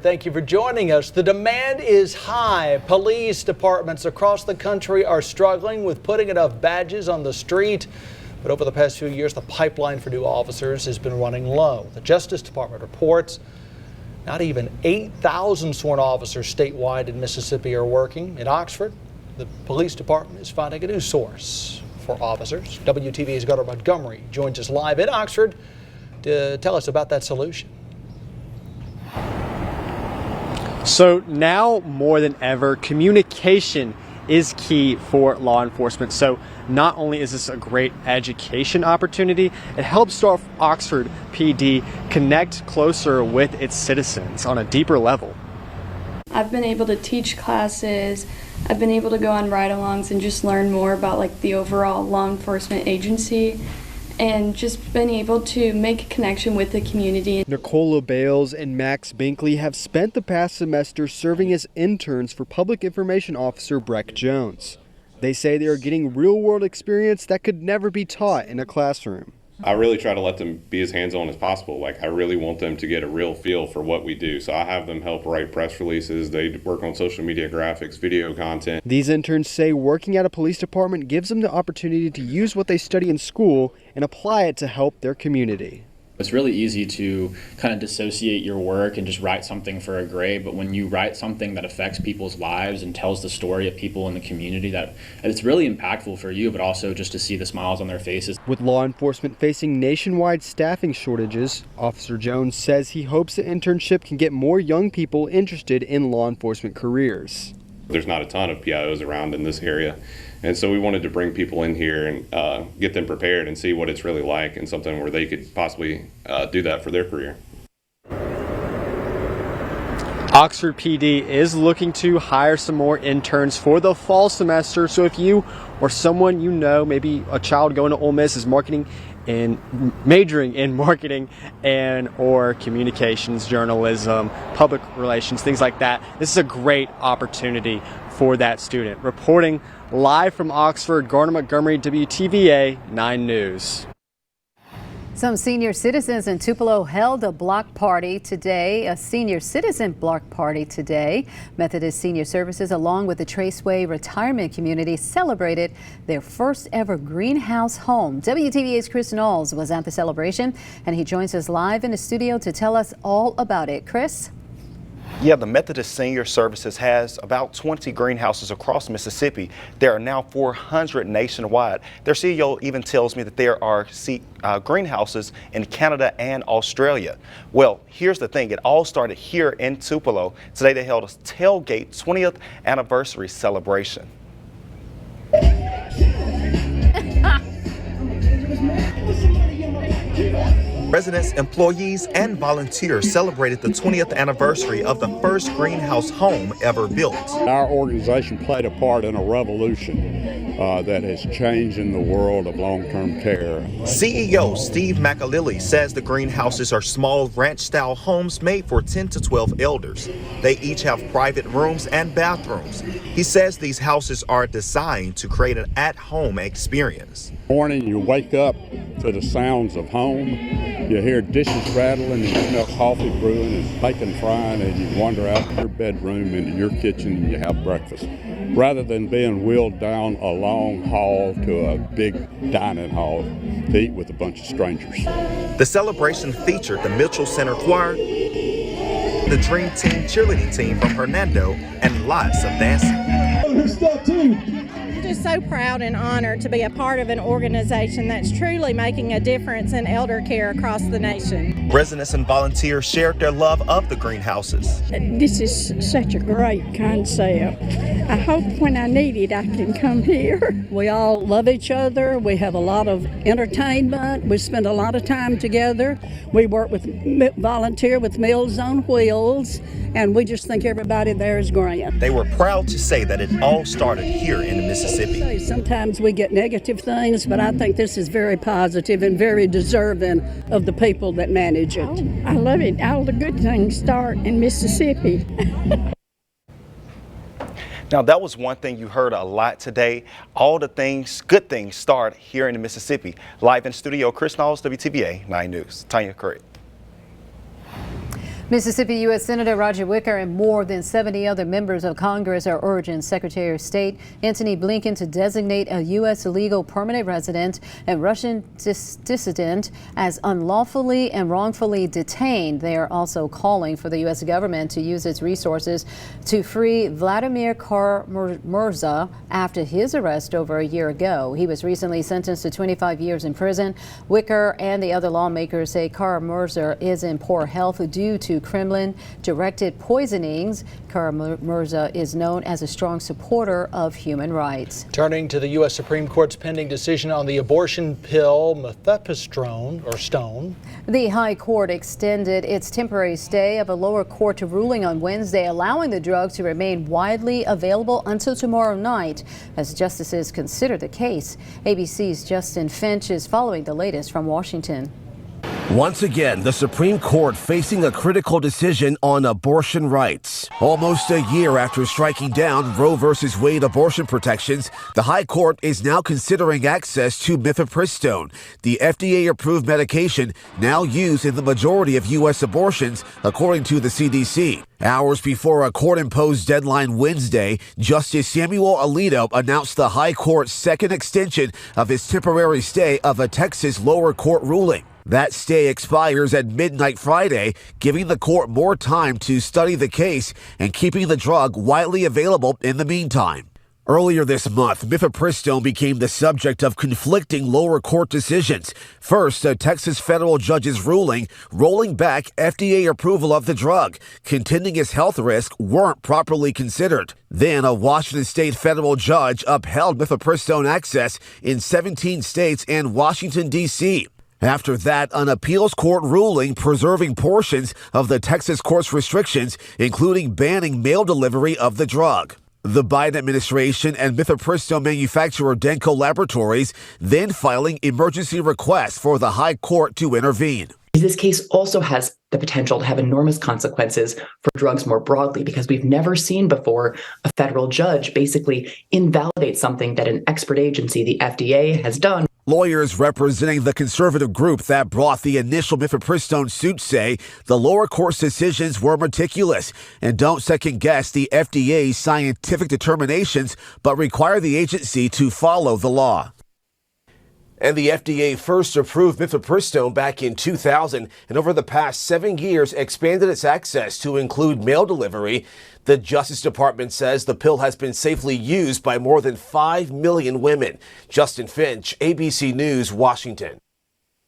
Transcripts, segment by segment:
Thank you for joining us. The demand is high. Police departments across the country are struggling with putting enough badges on the street. But over the past few years, the pipeline for new officers has been running low. The Justice Department reports not even 8,000 sworn officers statewide in Mississippi are working. In Oxford, the police department is finding a new source for officers. WTV's Gunnar Montgomery joins us live in Oxford to tell us about that solution. So now more than ever, communication is key for law enforcement. So not only is this a great education opportunity, it helps Oxford PD connect closer with its citizens on a deeper level. I've been able to teach classes, I've been able to go on ride-alongs and just learn more about the overall law enforcement agency, and just been able to make a connection with the community. Nicola Bales and Max Binkley have spent the past semester serving as interns for Public Information Officer Breck Jones. They say they are getting real-world experience that could never be taught in a classroom. I really try to let them be as hands-on as possible. I really want them to get a real feel for what we do. So I have them help write press releases. They work on social media graphics, video content. These interns say working at a police department gives them the opportunity to use what they study in school and apply it to help their community. It's really easy to kind of dissociate your work and just write something for a grade, but when you write something that affects people's lives and tells the story of people in the community, that it's really impactful for you, but also just to see the smiles on their faces. With law enforcement facing nationwide staffing shortages, Officer Jones says he hopes the internship can get more young people interested in law enforcement careers. There's not a ton of PIOs around in this area, and so we wanted to bring people in here and get them prepared and see what it's really like, and something where they could possibly do that for their career. Oxford PD is looking to hire some more interns for the fall semester. So if you or someone you know, maybe a child going to Ole Miss, is majoring in marketing and or communications, journalism, public relations, things like that, this is a great opportunity for that student. Reporting live from Oxford, Garner Montgomery, WTVA 9 News. Some senior citizens in Tupelo held a block party today, a senior citizen block party today. Methodist Senior Services, along with the Traceway Retirement Community, celebrated their first ever greenhouse home. WTVA's Chris Knowles was at the celebration, and he joins us live in the studio to tell us all about it. Chris? Yeah, the Methodist Senior Services has about 20 greenhouses across Mississippi. There are now 400 nationwide. Their CEO even tells me that there are greenhouses in Canada and Australia. Well, here's the thing. It all started here in Tupelo. Today they held a tailgate 20th anniversary celebration. Residents, employees, and volunteers celebrated the 20th anniversary of the first greenhouse home ever built. Our organization played a part in a revolution that has changed in the world of long-term care. CEO Steve McAlilly says the greenhouses are small ranch-style homes made for 10 to 12 elders. They each have private rooms and bathrooms. He says these houses are designed to create an at-home experience. Morning, you wake up to the sounds of home. You hear dishes rattling, and you smell coffee brewing and bacon frying, and you wander out of your bedroom into your kitchen and you have breakfast, rather than being wheeled down a long hall to a big dining hall to eat with a bunch of strangers. The celebration featured the Mitchell Center Choir, the Dream Team cheerleading team from Hernando, and lots of dancing. I'm just so proud and honored to be a part of an organization that's truly making a difference in elder care across the nation. Residents and volunteers shared their love of the greenhouses. This is such a great concept. I hope when I need it, I can come here. We all love each other. We have a lot of entertainment. We spend a lot of time together. We work with volunteer with Meals on Wheels, and we just think everybody there is great. They were proud to say that it all started here in Mississippi. Sometimes we get negative things, but I think this is very positive and very deserving of the people that manage it. I love it. All the good things start in Mississippi. Now, that was one thing you heard a lot today. All the things, good things, start here in Mississippi. Live in studio, Chris Knowles, WTVA 9 News. Tanya Curry. Mississippi U.S. Senator Roger Wicker and more than 70 other members of Congress are urging Secretary of State Antony Blinken to designate a U.S. legal permanent resident and Russian dissident as unlawfully and wrongfully detained. They are also calling for the U.S. government to use its resources to free Vladimir Kara-Murza after his arrest over a year ago. He was recently sentenced to 25 years in prison. Wicker and the other lawmakers say Kara-Murza is in poor health due to Kremlin-directed poisonings. Kara-Murza is known as a strong supporter of human rights. Turning to the U.S. Supreme Court's pending decision on the abortion pill mifepristone, or Stone. The High Court extended its temporary stay of a lower court ruling on Wednesday, allowing the drug to remain widely available until tomorrow night as justices consider the case. ABC's Justin Finch is following the latest from Washington. Once again, the Supreme Court facing a critical decision on abortion rights. Almost a year after striking down Roe v. Wade abortion protections, the High Court is now considering access to mifepristone, the FDA-approved medication now used in the majority of U.S. abortions, according to the CDC. Hours before a court-imposed deadline Wednesday, Justice Samuel Alito announced the High Court's second extension of its temporary stay of a Texas lower court ruling. That stay expires at midnight Friday, giving the court more time to study the case and keeping the drug widely available in the meantime. Earlier this month, mifepristone became the subject of conflicting lower court decisions. First, a Texas federal judge's ruling rolling back FDA approval of the drug, contending its health risks weren't properly considered. Then, a Washington state federal judge upheld mifepristone access in 17 states and Washington, D.C. After that, an appeals court ruling preserving portions of the Texas court's restrictions, including banning mail delivery of the drug. The Biden administration and mifepristone manufacturer Denko Laboratories then filing emergency requests for the High Court to intervene. This case also has the potential to have enormous consequences for drugs more broadly, because we've never seen before a federal judge basically invalidate something that an expert agency, the FDA, has done. Lawyers representing the conservative group that brought the initial mifepristone suit say the lower court's decisions were meticulous and don't second-guess the FDA's scientific determinations, but require the agency to follow the law. And the FDA first approved mifepristone back in 2000 and over the past 7 years expanded its access to include mail delivery. The Justice Department says the pill has been safely used by more than 5 million women. Justin Finch, ABC News, Washington.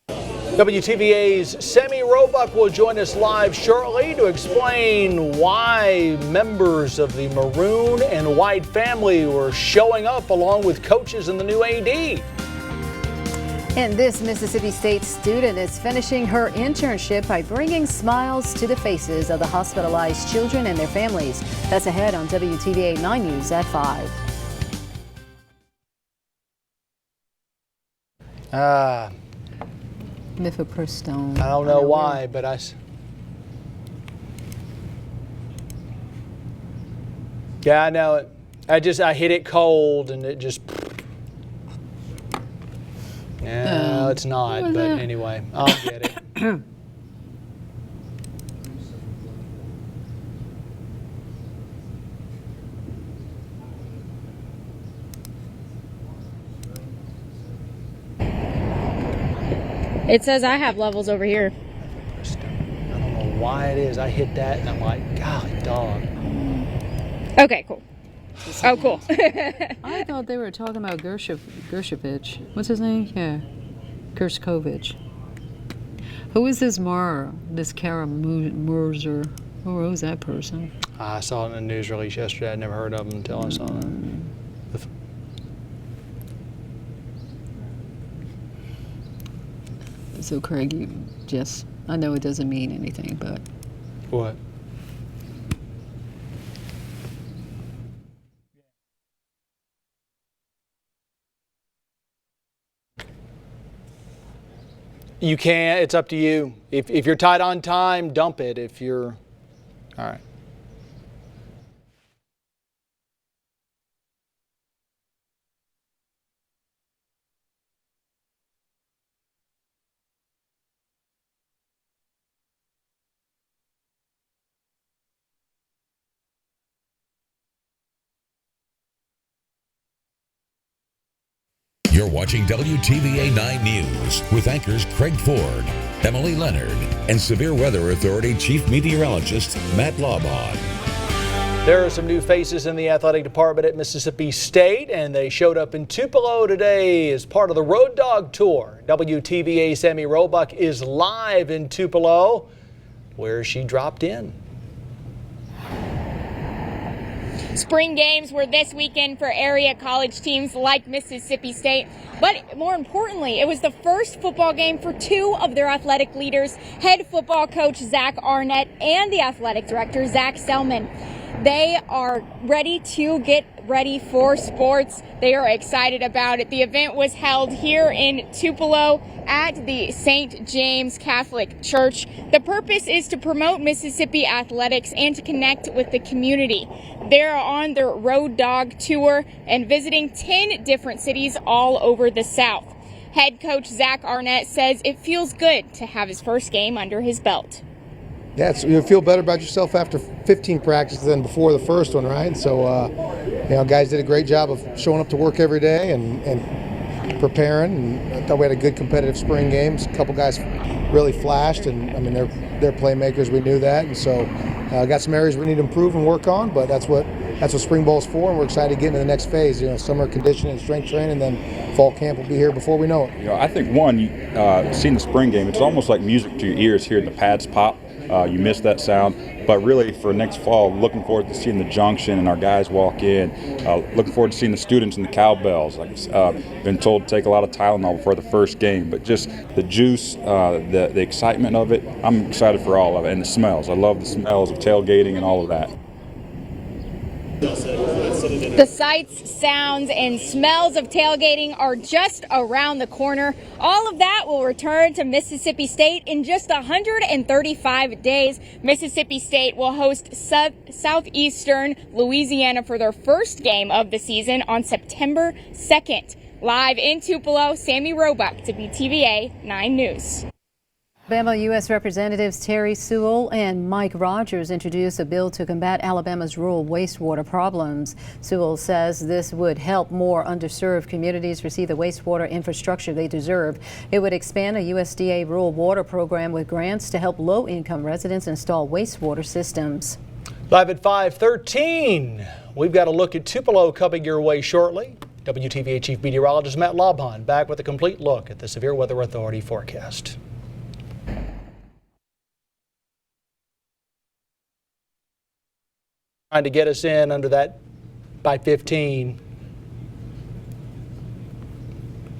WTVA's Sammy Roebuck will join us live shortly to explain why members of the maroon and white family were showing up along with coaches and the new AD. And this Mississippi State student is finishing her internship by bringing smiles to the faces of the hospitalized children and their families. That's ahead on WTVA 9 News at 5. Mifepristone. I don't know why, but yeah, I know it. I hit it cold and it just. No, it's not, but anyway, I'll get it. It says I have levels over here. I don't know why it is. I hit that and I'm like, golly dog. Okay, cool. Oh, cool. I thought they were talking about Gershovich. What's his name? Yeah, Gerskovich. Who is this Kara-Murza? Who was that person? I saw it in the news release yesterday. I'd never heard of him until I saw it. So Craig, I know it doesn't mean anything, but. What? You can. It's up to you. If you're tight on time, dump it. If you're, all right. You're watching WTVA 9 News with anchors Craig Ford, Emily Leonard, and Severe Weather Authority Chief Meteorologist Matt Laubon. There are some new faces in the athletic department at Mississippi State, and they showed up in Tupelo today as part of the Road Dog Tour. WTVA Sammy Roebuck is live in Tupelo, where she dropped in. Spring games were this weekend for area college teams like Mississippi State, but more importantly, it was the first football game for two of their athletic leaders, head football coach Zach Arnett and the athletic director Zach Selman. They are ready to get ready for sports. They are excited about it. The event was held here in Tupelo at the St. James Catholic Church. The purpose is to promote Mississippi athletics and to connect with the community. They're on their Road Dog Tour and visiting 10 different cities all over the South. Head coach Zach Arnett says it feels good to have his first game under his belt. Yeah, you feel better about yourself after 15 practices than before the first one, right? So, guys did a great job of showing up to work every day and preparing. And I thought we had a good competitive spring game. A couple guys really flashed, and I mean they're playmakers. We knew that, and so got some areas we need to improve and work on. But that's what spring ball's for, and we're excited to get into the next phase. Summer conditioning, strength training, then fall camp will be here before we know it. I think seeing the spring game, it's almost like music to your ears hearing the pads pop. You miss that sound, but really for next fall, looking forward to seeing the junction and our guys walk in. Looking forward to seeing the students and the cowbells. I've been told to take a lot of Tylenol before the first game, but just the juice, the excitement of it, I'm excited for all of it, and the smells. I love the smells of tailgating and all of that. The sights, sounds, and smells of tailgating are just around the corner. All of that will return to Mississippi State in just 135 days. Mississippi State will host Southeastern Louisiana for their first game of the season on September 2nd. Live in Tupelo, Sammy Roebuck, WTVA 9 News. Alabama U.S. Representatives Terry Sewell and Mike Rogers introduced a bill to combat Alabama's rural wastewater problems. Sewell says this would help more underserved communities receive the wastewater infrastructure they deserve. It would expand a USDA rural water program with grants to help low-income residents install wastewater systems. Live at 5:13, we've got a look at Tupelo coming your way shortly. WTVA Chief Meteorologist Matt Laubon back with a complete look at the Severe Weather Authority forecast. Trying to get us in under that by 15.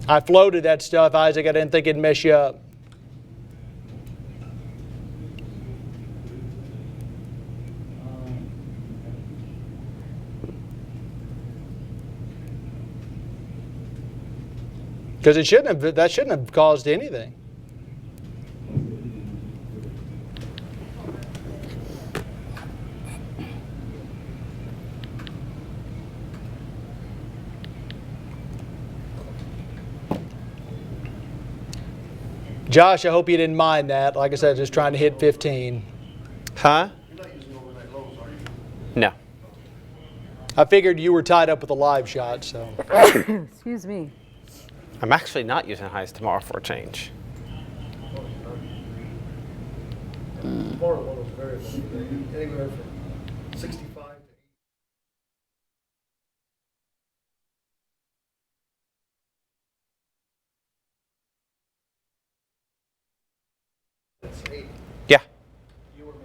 I floated that stuff, Isaac. I didn't think it'd mess you up. Because that shouldn't have caused anything. Josh, I hope you didn't mind that. Like I said, just trying to hit 15. Huh? No. I figured you were tied up with a live shot, so. Excuse me. I'm actually not using highs tomorrow for a change. Tomorrow one was variable, anywhere from 65 to 80. Yeah. You or me?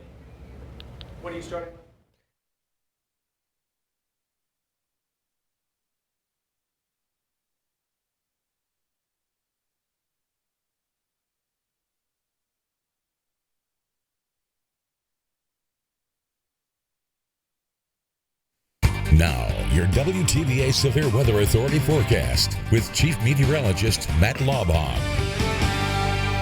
What are you starting with? Now, your WTVA Severe Weather Authority forecast with Chief Meteorologist Matt Laubon.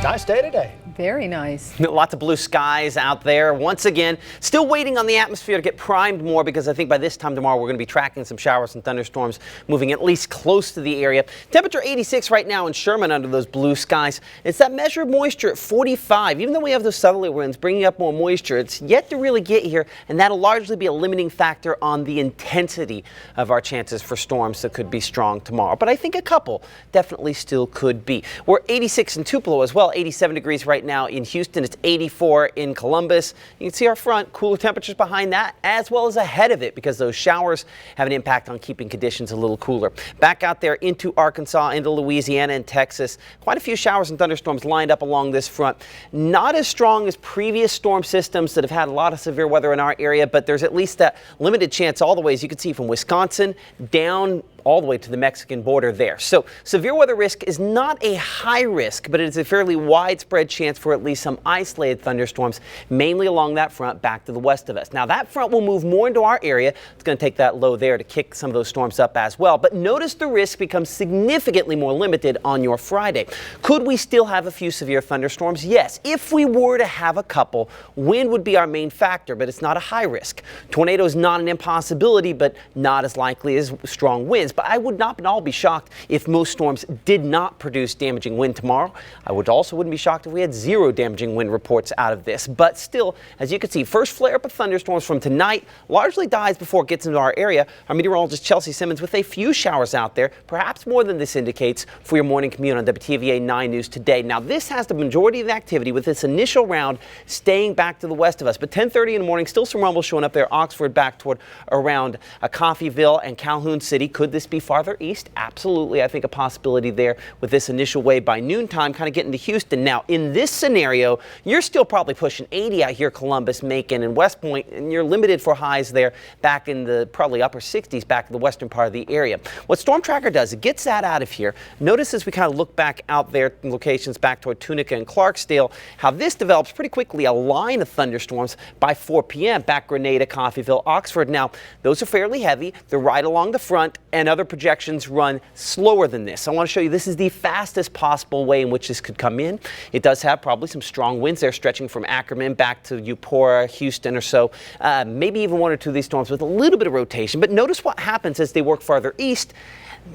Nice day today. Very nice. Lots of blue skies out there. Once again, still waiting on the atmosphere to get primed more, because I think by this time tomorrow we're going to be tracking some showers and thunderstorms moving at least close to the area. Temperature 86 right now in Sherman under those blue skies. It's that measure of moisture at 45. Even though we have those southerly winds bringing up more moisture, it's yet to really get here, and that'll largely be a limiting factor on the intensity of our chances for storms that could be strong tomorrow. But I think a couple definitely still could be. We're 86 in Tupelo as well, 87 degrees right now in Houston. It's 84 in Columbus. You can see our front, cooler temperatures behind that as well as ahead of it, because those showers have an impact on keeping conditions a little cooler. Back out there into Arkansas, into Louisiana and Texas, quite a few showers and thunderstorms lined up along this front. Not as strong as previous storm systems that have had a lot of severe weather in our area, but there's at least that limited chance all the ways you can see from Wisconsin down all the way to the Mexican border there. So severe weather risk is not a high risk, but it is a fairly widespread chance for at least some isolated thunderstorms, mainly along that front back to the west of us. Now that front will move more into our area. It's going to take that low there to kick some of those storms up as well. But notice the risk becomes significantly more limited on your Friday. Could we still have a few severe thunderstorms? Yes. If we were to have a couple, wind would be our main factor, but it's not a high risk. Tornado is not an impossibility, but not as likely as strong winds. But I would not at all be shocked if most storms did not produce damaging wind tomorrow. I wouldn't be shocked if we had zero damaging wind reports out of this. But still, as you can see, first flare up of thunderstorms from tonight largely dies before it gets into our area. Our meteorologist Chelsea Simmons with a few showers out there, perhaps more than this indicates, for your morning commute on WTVA 9 News today. Now this has the majority of the activity with this initial round staying back to the west of us. But 10:30 in the morning, still some rumble showing up there. Oxford back toward around Coffeyville and Calhoun City. Could this be farther east? Absolutely. I think a possibility there with this initial wave by noontime, kind of getting to Houston. Now, in this scenario, you're still probably pushing 80 out here, Columbus, Macon, and West Point, and you're limited for highs there back in the probably upper 60s back in the western part of the area. What Storm Tracker does, it gets that out of here. Notice as we kind of look back out there in locations back toward Tunica and Clarksdale, how this develops pretty quickly a line of thunderstorms by 4 p.m. back Grenada, Coffeyville, Oxford. Now, those are fairly heavy. They're right along the front, and other projections run slower than this. I want to show you this is the fastest possible way in which this could come in. It does have probably some strong winds there stretching from Ackerman back to Eupora, Houston or so. Maybe even one or two of these storms with a little bit of rotation. But notice what happens as they work farther east.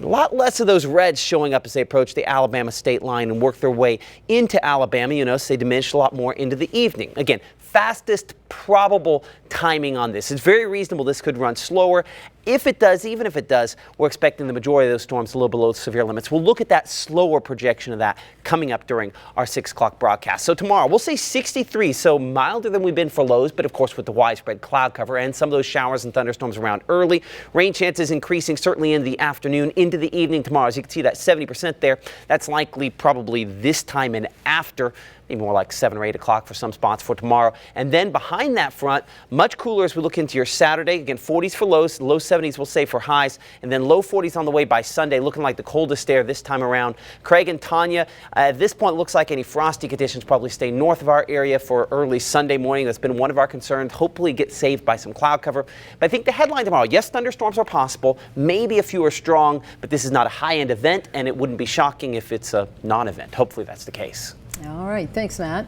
A lot less of those reds showing up as they approach the Alabama state line and work their way into Alabama. You notice they diminish a lot more into the evening. Again, fastest probable timing on this. It's very reasonable this could run slower. If it does, even if it does, we're expecting the majority of those storms a little below severe limits. We'll look at that slower projection of that coming up during our 6 o'clock broadcast. So tomorrow, we'll say 63, so milder than we've been for lows, but of course with the widespread cloud cover and some of those showers and thunderstorms around early. Rain chances increasing certainly in the afternoon into the evening tomorrow. As you can see, that 70% there, that's likely probably this time and after, maybe more like 7 or 8 o'clock for some spots for tomorrow. And then behind that front, much cooler as we look into your Saturday. Again, 40s for lows, low 70s we'll say for highs, and then low 40s on the way by Sunday, looking like the coldest there this time around. Craig and Tanya, at this point, looks like any frosty conditions probably stay north of our area for early Sunday morning. That's been one of our concerns. Hopefully get saved by some cloud cover. But I think the headline tomorrow, yes, thunderstorms are possible. Maybe a few are strong, but this is not a high-end event, and it wouldn't be shocking if it's a non-event. Hopefully that's the case. All right. Thanks, Matt.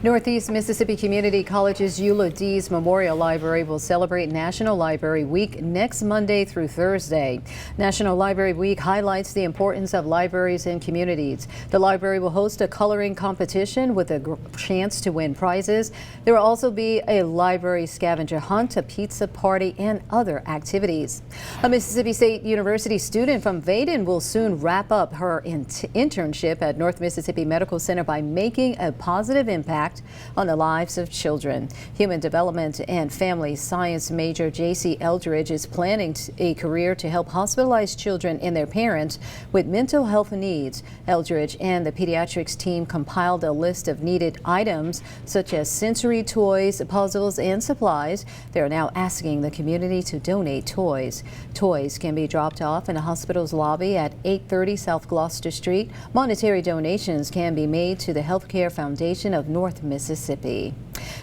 Northeast Mississippi Community College's Eula Dees Memorial Library will celebrate National Library Week next Monday through Thursday. National Library Week highlights the importance of libraries in communities. The library will host a coloring competition with a chance to win prizes. There will also be a library scavenger hunt, a pizza party, and other activities. A Mississippi State University student from Vaden will soon wrap up her internship at North Mississippi Medical Center by making a positive impact on the lives of children. Human Development and Family Science major J.C. Eldridge is planning a career to help hospitalized children and their parents with mental health needs. Eldridge and the pediatrics team compiled a list of needed items such as sensory toys, puzzles, and supplies. They are now asking the community to donate toys. Toys can be dropped off in the hospital's lobby at 830 South Gloucester Street. Monetary donations can be made to the Healthcare Foundation of North North Mississippi.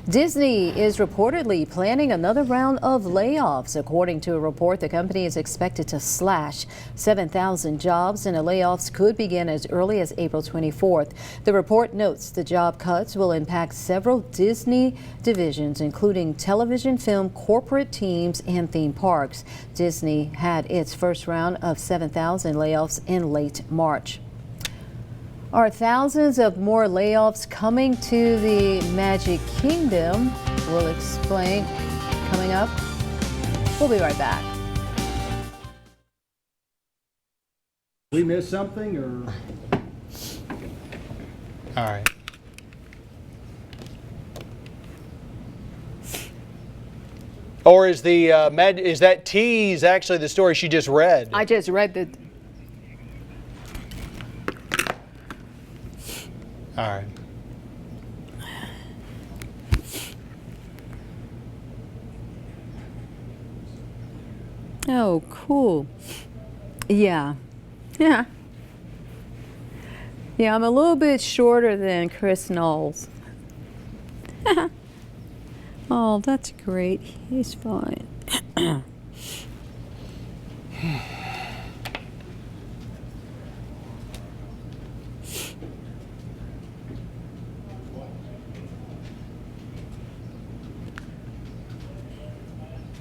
Disney is reportedly planning another round of layoffs. According to a report, the company is expected to slash 7,000 jobs, and the layoffs could begin as early as April 24th. The report notes the job cuts will impact several Disney divisions, including television, film, corporate teams, and theme parks. Disney had its first round of 7,000 layoffs in late March. Are thousands of more layoffs coming to the Magic Kingdom? We'll explain coming up. We'll be right back. We missed something, or? All right. Or is the is that tease actually the story she just read? I just read the. All right. Oh, cool. Yeah. Yeah. Yeah, I'm a little bit shorter than Chris Knowles. Oh, that's great. He's fine.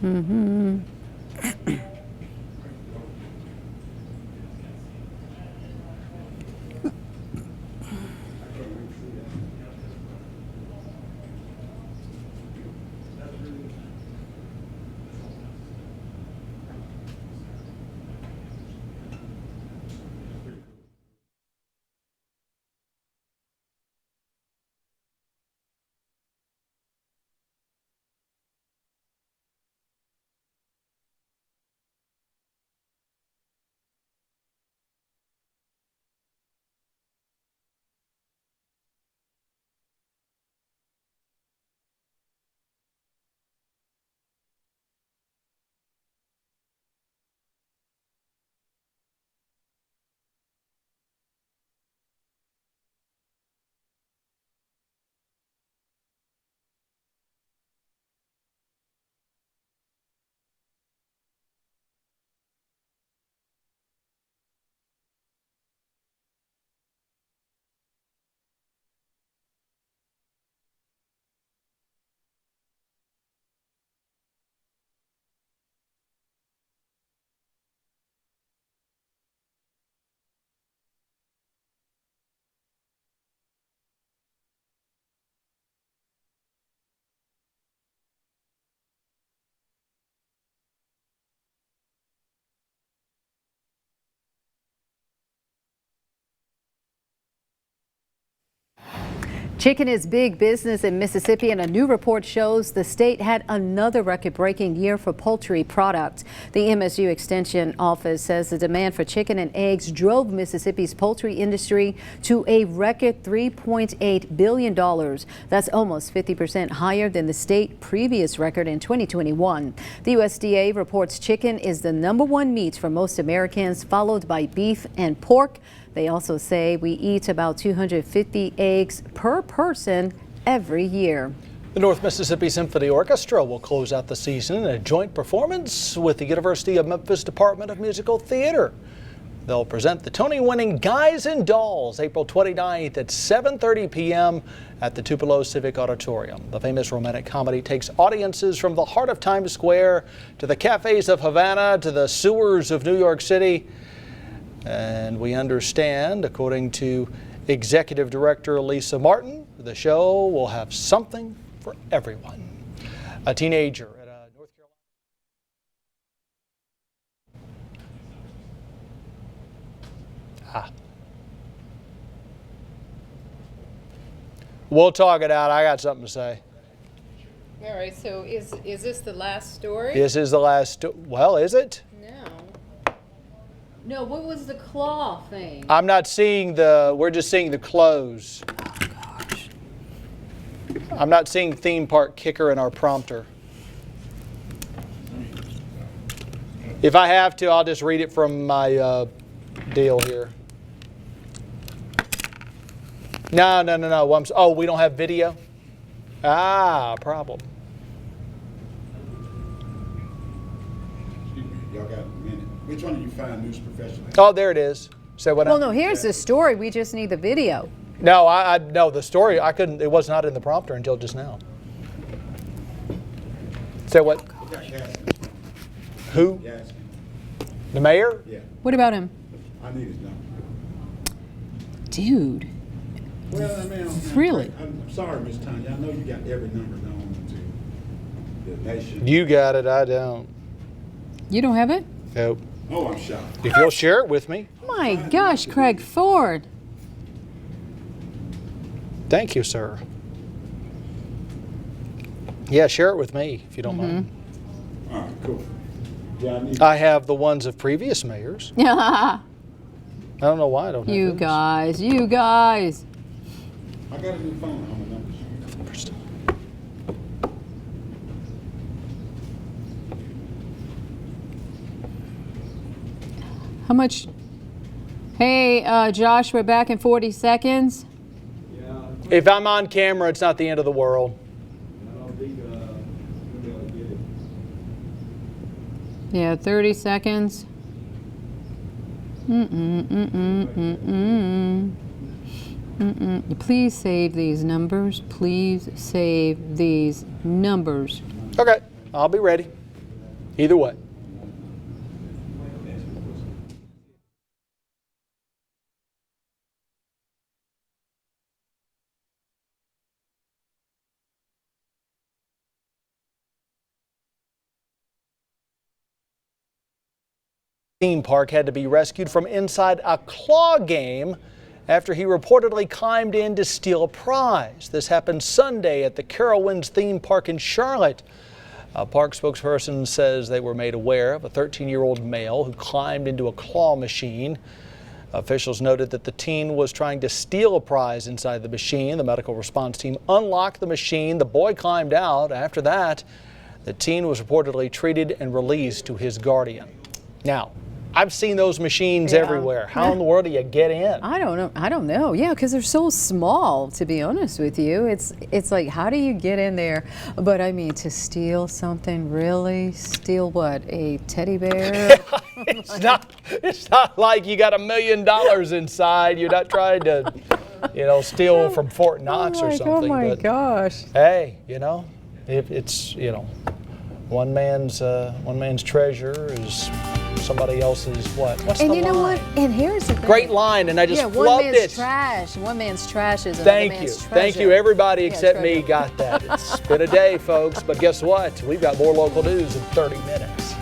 Mm-hmm. Chicken is big business in Mississippi, and a new report shows the state had another record-breaking year for poultry products. The MSU Extension Office says the demand for chicken and eggs drove Mississippi's poultry industry to a record $3.8 billion. That's almost 50% higher than the state previous record in 2021. The USDA reports chicken is the #1 meat for most Americans, followed by beef and pork. They also say we eat about 250 eggs per person every year. The North Mississippi Symphony Orchestra will close out the season in a joint performance with the University of Memphis Department of Musical Theater. They'll present the Tony-winning Guys and Dolls April 29th at 7:30 p.m. at the Tupelo Civic Auditorium. The famous romantic comedy takes audiences from the heart of Times Square to the cafes of Havana to the sewers of New York City. And we understand, according to Executive Director Lisa Martin, the show will have something for everyone. A teenager at North Carolina. We'll talk it out. I got something to say. All right, so is this the last story? This is the last. Well, is it? No, what was the claw thing? I'm not seeing we're just seeing the close. Oh, gosh. I'm not seeing theme park kicker in our prompter. If I have to, I'll just read it from my deal here. No. Oh, we don't have video? Ah, problem. Excuse me, y'all got a minute. Which one of you find news professional? Oh, there it is. So what? Well, no, here's the story. We just need the video. No, I no, the story, I couldn't, it was not in the prompter until just now. Say what? Who? The mayor? Yeah. What about him? I need his number. Dude. Well, I mean, Really? I'm sorry, Miss Tanya. I know you got every number known to the nation. You got it, I don't. You don't have it? Nope. Oh, I'm shocked. If you'll share it with me. My gosh, Craig Ford. Thank you, sir. Yeah, share it with me if you don't mind. All right, cool. Yeah, I need. I have the ones of previous mayors. I don't know why I don't have You those. guys, you guys. I got a new phone. I'm a numbers. How much? Hey, Josh, we're back in 40 seconds. If I'm on camera, it's not the end of the world. Yeah, 30 seconds. Please save these numbers. Please save these numbers. Okay, I'll be ready. Either way. Theme park had to be rescued from inside a claw game after he reportedly climbed in to steal a prize. This happened Sunday at the Carowinds theme park in Charlotte. A park spokesperson says they were made aware of a 13-year-old male who climbed into a claw machine. Officials noted that the teen was trying to steal a prize inside the machine. The medical response team unlocked the machine. The boy climbed out. After that, the teen was reportedly treated and released to his guardian. Now, I've seen those machines everywhere. How in the world do you get in? I don't know. I don't know. Yeah, because they're so small, to be honest with you. It's like, how do you get in there? But I mean, to steal something, really? Steal what? A teddy bear? It's not like you got $1 million inside. You're not trying to, steal from Fort Knox or something. Oh my but gosh. hey, it's one man's treasure is somebody else's what? What's And the you know line? what? And here's the thing. Great line, and I just one flubbed man's it. trash. One man's trash is another Thank you. man's treasure. Thank you. Everybody except me treasure. got that. It's been a day, folks. But guess what? We've got more local news in 30 minutes.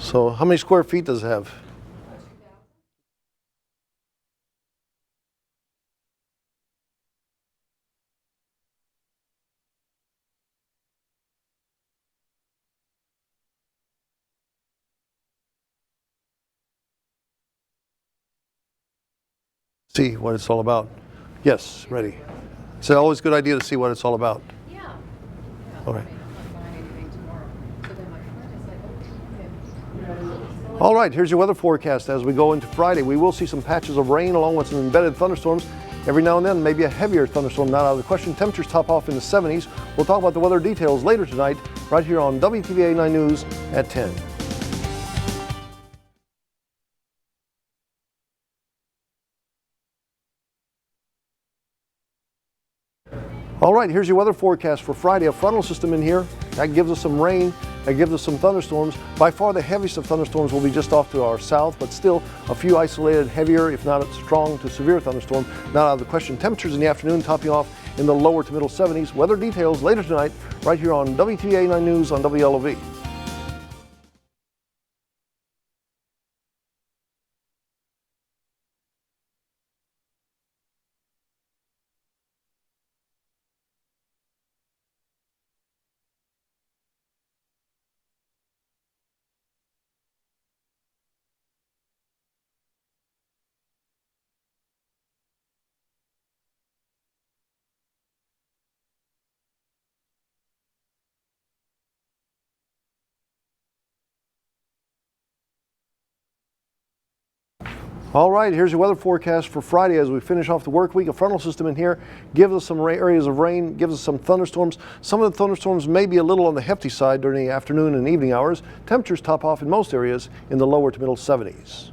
So how many square feet does it have? See what it's all about. Yes, ready. It's always a good idea to see what it's all about. Yeah. Okay. All right, here's your weather forecast as we go into Friday. We will see some patches of rain along with some embedded thunderstorms. Every now and then, maybe a heavier thunderstorm not out of the question. Temperatures top off in the 70s. We'll talk about the weather details later tonight, right here on WTVA 9 News at 10. All right, here's your weather forecast for Friday. A frontal system in here. That gives us some rain. That gives us some thunderstorms. By far the heaviest of thunderstorms will be just off to our south, but still a few isolated heavier, if not strong to severe thunderstorm, not out of the question. Temperatures in the afternoon topping off in the lower to middle 70s. Weather details later tonight, right here on WTVA 9 News on WLOV. All right, here's your weather forecast for Friday as we finish off the work week. A frontal system in here gives us some areas of rain, gives us some thunderstorms. Some of the thunderstorms may be a little on the hefty side during the afternoon and evening hours. Temperatures top off in most areas in the lower to middle 70s.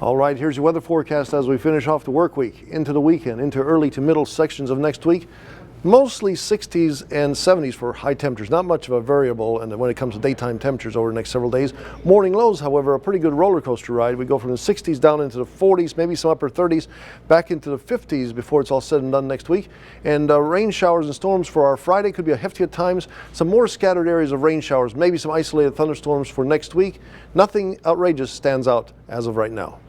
All right, here's your weather forecast as we finish off the work week, into the weekend, into early to middle sections of next week. Mostly 60s and 70s for high temperatures, not much of a variable and when it comes to daytime temperatures over the next several days. Morning lows, however, a pretty good roller coaster ride. We go from the 60s down into the 40s, maybe some upper 30s, back into the 50s before it's all said and done next week. And rain showers and storms for our Friday could be a hefty at times. Some more scattered areas of rain showers, maybe some isolated thunderstorms for next week. Nothing outrageous stands out as of right now.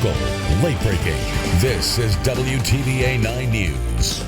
local, late breaking. This is WTVA 9 News.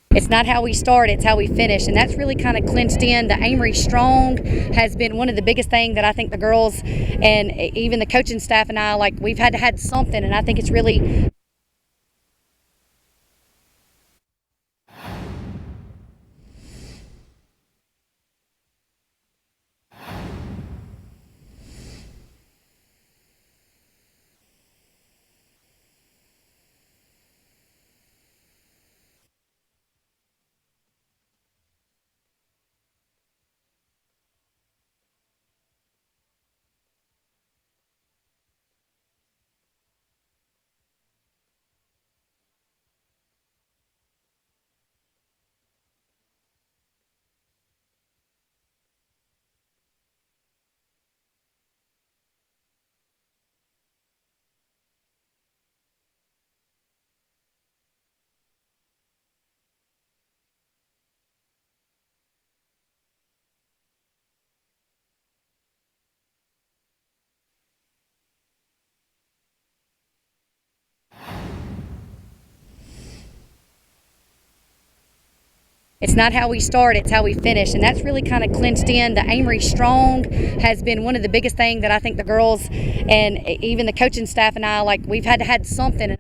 It's not how we start, it's how we finish. And that's really kind of clinched in. The Amory Strong has been one of the biggest things that I think the girls and even the coaching staff and I, like, we've had something, and I think it's really It's not how we start, it's how we finish. And that's really kind of clinched in. The Amory Strong has been one of the biggest things that I think the girls and even the coaching staff and I, like, we've had something.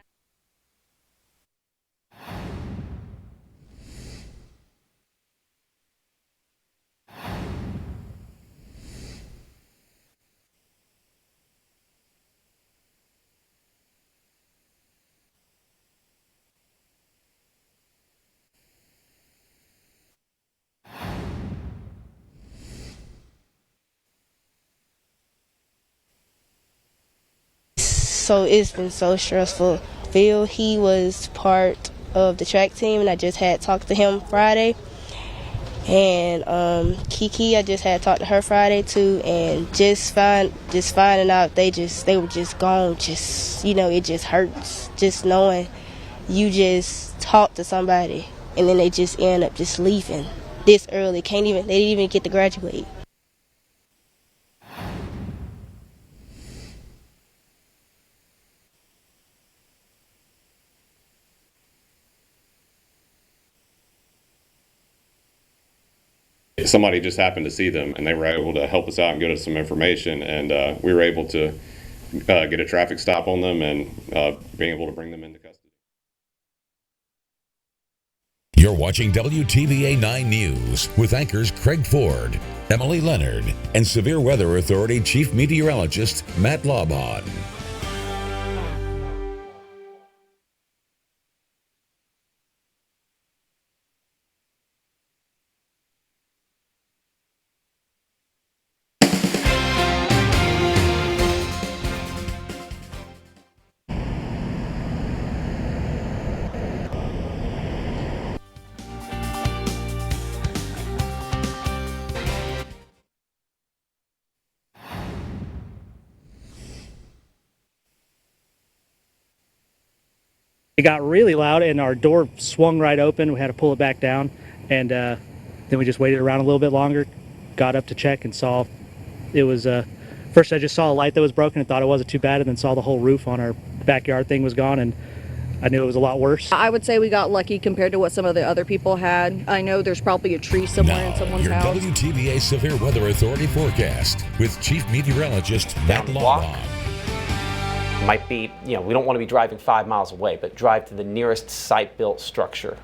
So it's been so stressful. Phil, he was part of the track team, and I just had talked to him Friday. And Kiki, I just had talked to her Friday too, and just finding out they were just gone. Just, it just hurts. Just knowing you just talk to somebody and then they just end up just leaving this early. They didn't even get to graduate. Somebody just happened to see them, and they were able to help us out and get us some information, and we were able to get a traffic stop on them and being able to bring them into custody. You're watching WTVA 9 News with anchors Craig Ford, Emily Leonard, and Severe Weather Authority Chief Meteorologist Matt Laubon. It got really loud and our door swung right open. We had to pull it back down, and then we just waited around a little bit longer, got up to check and saw it was, first I just saw a light that was broken and thought it wasn't too bad, and then saw the whole roof on our backyard thing was gone, and I knew it was a lot worse. I would say we got lucky compared to what some of the other people had. I know there's probably a tree somewhere in someone's Your house. WTBA Severe Weather Authority forecast with Chief Meteorologist Matt Lawon. Might be, we don't want to be driving 5 miles away, but drive to the nearest site-built structure.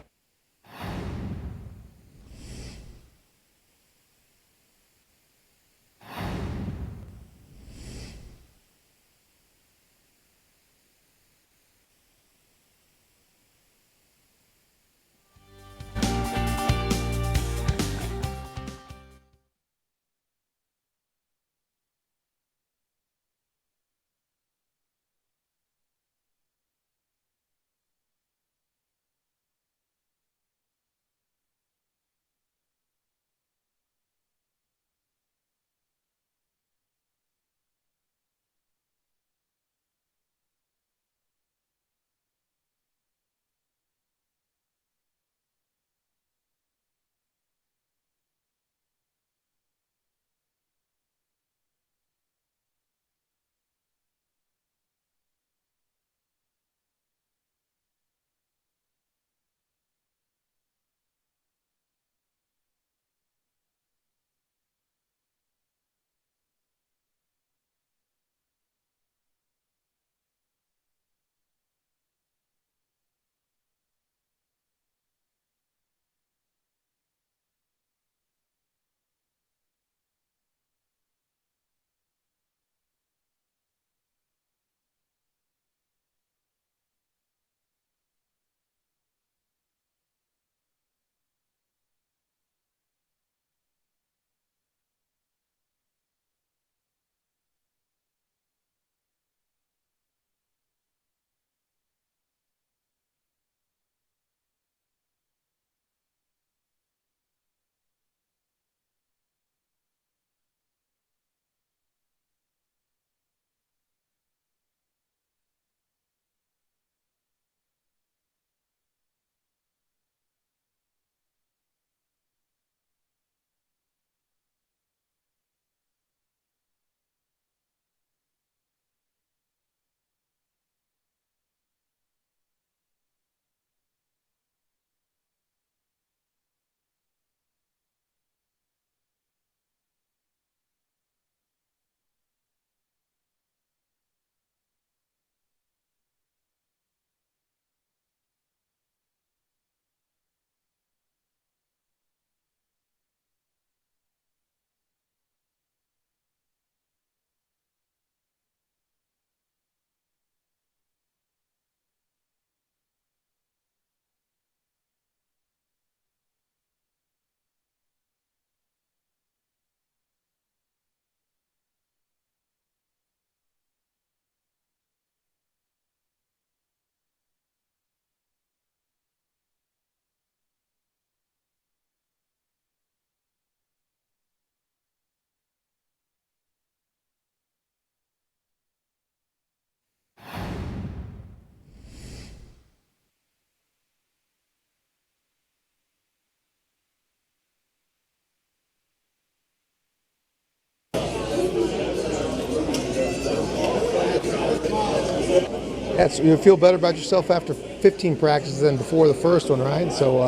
You feel better about yourself after 15 practices than before the first one, right? So,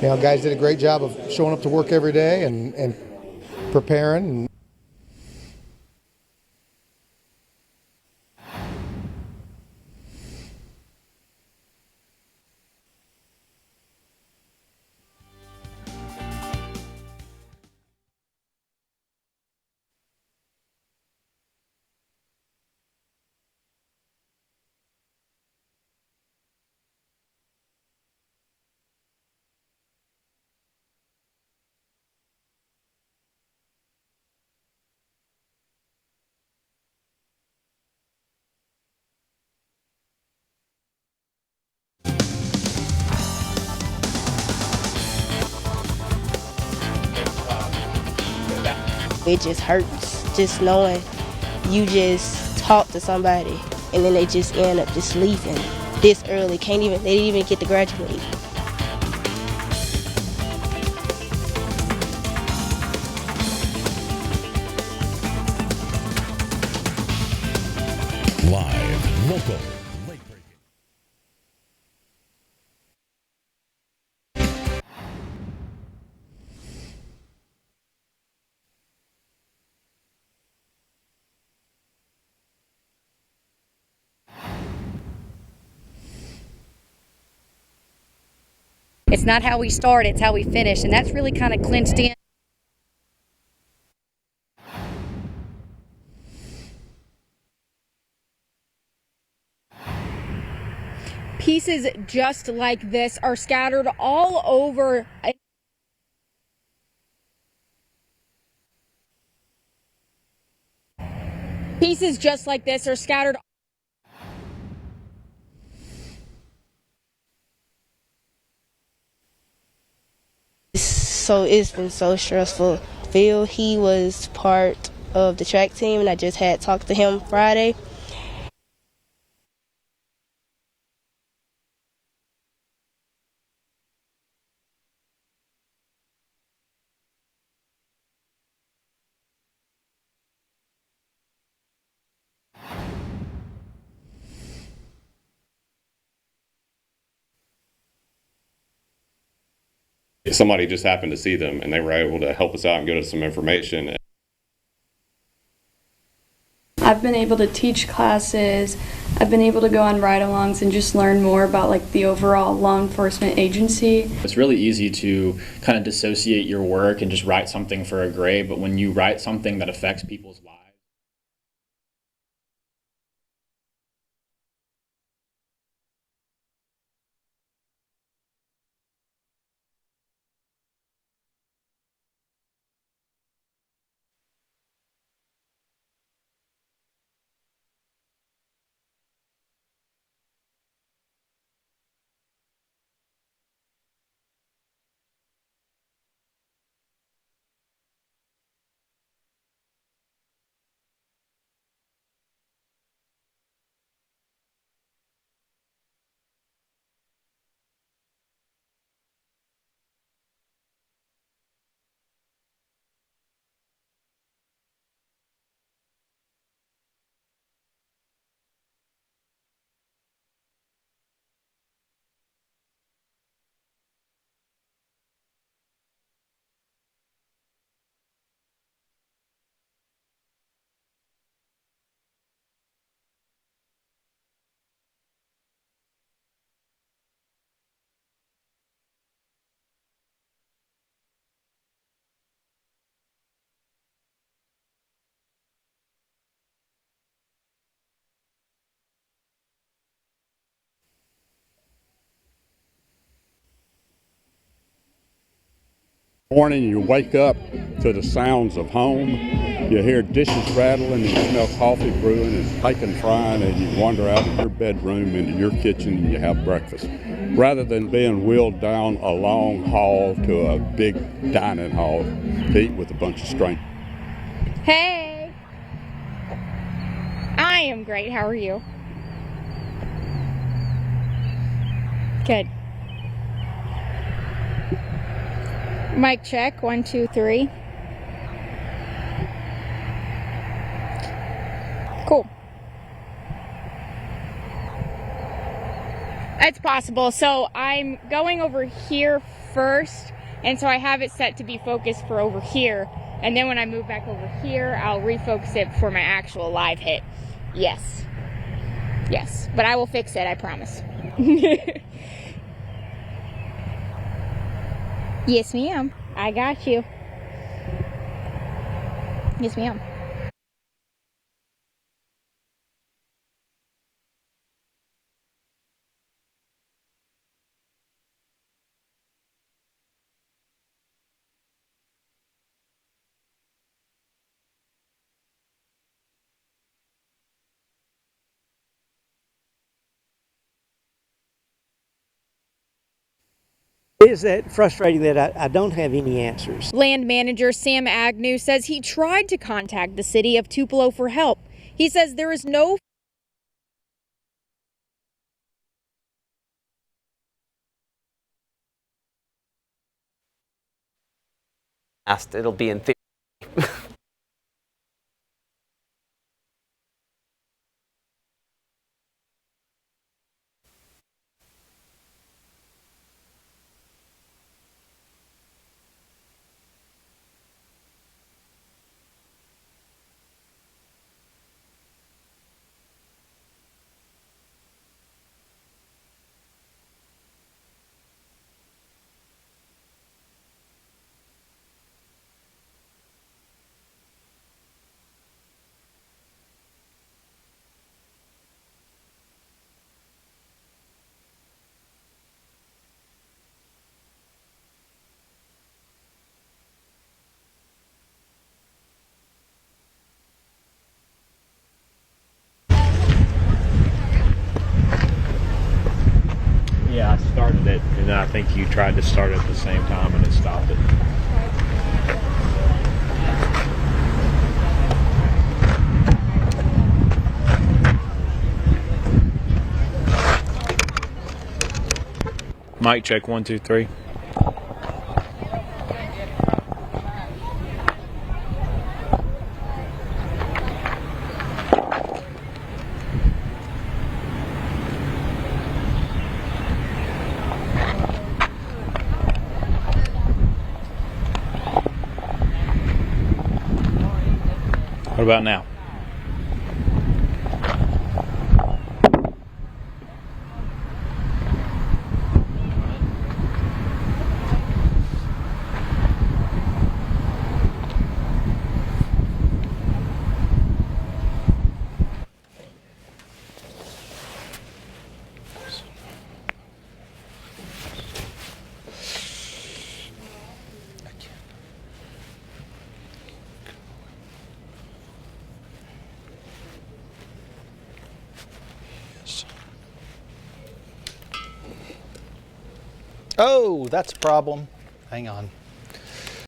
guys did a great job of showing up to work every day and preparing. It just hurts just knowing you just talk to somebody and then they just end up just leaving this early. They didn't even get to graduate. Live, local, It's not how we start, it's how we finish, and that's really kind of clinched in. Pieces just like this are scattered all over. Pieces just like this are scattered. So it's been so stressful. Phil, he was part of the track team, and I just had talked to him Friday. Somebody just happened to see them, and they were able to help us out and give us some information. I've been able to teach classes, I've been able to go on ride-alongs and just learn more about like the overall law enforcement agency. It's really easy to kind of dissociate your work and just write something for a grade, but when you write something that affects people's lives, Morning, you wake up to the sounds of home. You hear dishes rattling, and you smell coffee brewing and bacon frying, and you wander out of your bedroom into your kitchen and you have breakfast. Rather than being wheeled down a long hall to a big dining hall to eat with a bunch of strangers. Hey! I am great. How are you? Good. Mic check, 1, 2, 3. Cool. It's possible. So I'm going over here first, and so I have it set to be focused for over here. And then when I move back over here, I'll refocus it for my actual live hit. Yes. Yes. But I will fix it, I promise. Yes, ma'am. I got you. Yes, ma'am. Is that frustrating that I don't have any answers? Land manager Sam Agnew says he tried to contact the city of Tupelo for help. He says there is no It'll be in theory. think you tried to start at the same time and it stopped it. Mic check 1 2 3. What about now? Oh, that's a problem. Hang on.